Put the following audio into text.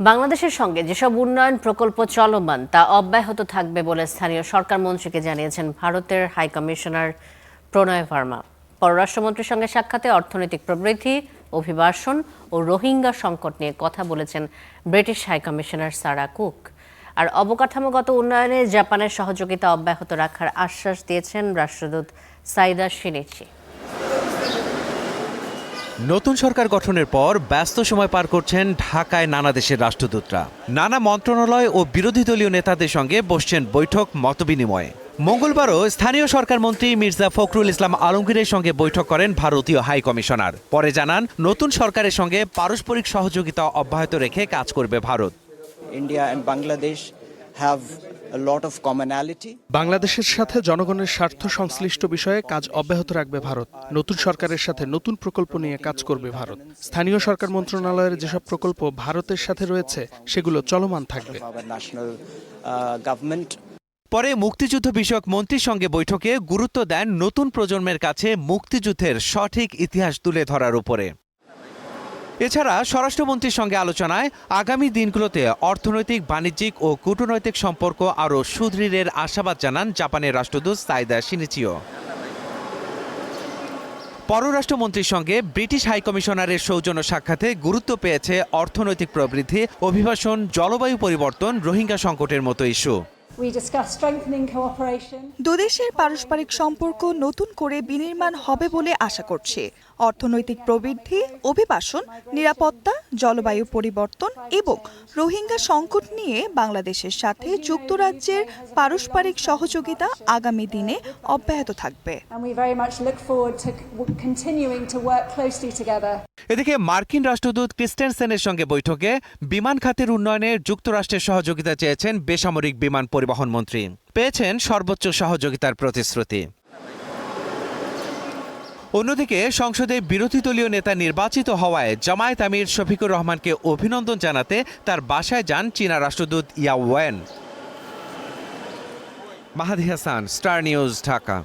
বাংলাদেশের সঙ্গে যেসব উন্নয়ন প্রকল্প চলমান তা অব্যাহত থাকবে বলে স্থানীয় সরকার মন্ত্রীকে জানিয়েছেন ভারতের হাইকমিশনার প্রণয় ভার্মা। পররাষ্ট্রমন্ত্রীর সঙ্গে সাক্ষাতে অর্থনৈতিক প্রবৃদ্ধি, অভিবাসন ও রোহিঙ্গা সংকট নিয়ে কথা বলেছেন ব্রিটিশ হাইকমিশনার সারা কুক। আর অবকাঠামোগত উন্নয়নে জাপানের সহযোগিতা অব্যাহত রাখার আশ্বাস দিয়েছেন রাষ্ট্রদূত সাইদা শিনিচি। নতুন সরকার গঠনের পর ব্যস্ত সময় পার করছেন ঢাকায় নানা দেশের রাষ্ট্রদূতরা। নানা মন্ত্রণালয় ও বিরোধী দলীয় নেতাদের সঙ্গে বসছেন বৈঠক মতবিনিময়ে। মঙ্গলবারও স্থানীয় সরকার মন্ত্রী মির্জা ফখরুল ইসলাম আলমগীরের সঙ্গে বৈঠক করেন ভারতীয় হাই কমিশনার। পরে জানান, নতুন সরকারের সঙ্গে পারস্পরিক সহযোগিতা অব্যাহত রেখে কাজ করবে Bharat. India and Bangladesh have a lot of commonality. বাংলাদেশের সাথে জনগণের স্বার্থ সংশ্লিষ্ট বিষয়ে কাজ অব্যাহত রাখবে ভারত। নতুন সরকারের সাথে নতুন প্রকল্প নিয়ে কাজ করবে ভারত। স্থানীয় সরকার মন্ত্রণালয়ের যেসব প্রকল্প ভারতের সাথে রয়েছে সেগুলো চলমান থাকবে। Our national government. পরে মুক্তিযুদ্ধ বিষয়ক মন্ত্রীর সঙ্গে বৈঠকে গুরুত্ব দেন নতুন প্রজন্মের কাছে মুক্তিযুদ্ধের সঠিক ইতিহাস তুলে ধরার উপরে। এছাড়া স্বরাষ্ট্রমন্ত্রীর সঙ্গে আলোচনায় আগামী দিনগুলোতে অর্থনৈতিক, বাণিজ্যিক ও কূটনৈতিক সম্পর্ক আরও সুদৃঢ়ের আশাবাদ জানান জাপানের রাষ্ট্রদূত সাইদা শিনিচিও। পররাষ্ট্রমন্ত্রীর সঙ্গে ব্রিটিশ হাইকমিশনারের সৌজন্য সাক্ষাতে গুরুত্ব পেয়েছে অর্থনৈতিক প্রবৃদ্ধি, অভিবাসন, জলবায়ু পরিবর্তন, রোহিঙ্গা সংকটের মতো ইস্যু। দুদেশের পারস্পরিক সম্পর্ক নতুন করে বিনির্মাণ হবে বলে আশা করছি। অর্থনৈতিক প্রবৃদ্ধি, অভিবাসন, নিরাপত্তা, জলবায়ু পরিবর্তন এবং রোহিঙ্গা সংকট নিয়ে বাংলাদেশের সাথে যুক্তরাজ্যের পারস্পরিক সহযোগিতা আগামী দিনে অব্যাহত থাকবে। এদিকে মার্কিন রাষ্ট্রদূত ক্রিস্টেনসেনের সঙ্গে বৈঠকে বিমান খাতের উন্নয়নে যুক্তরাষ্ট্রের সহযোগিতা চেয়েছেন বেসামরিক বিমান পরিবহন মন্ত্রী। পেয়েছেন সর্বোচ্চ সহযোগিতার প্রতিশ্রুতি। অন্যদিকে সংসদে বিরোধী দলীয় নেতা নির্বাচিত হওয়ায় জামায়াত আমির শফিকুর রহমানকে অভিনন্দন জানাতে তার বাসায় যান চীনা রাষ্ট্রদূত Yao Wen. Mahadi Hasan, star news, Dhaka.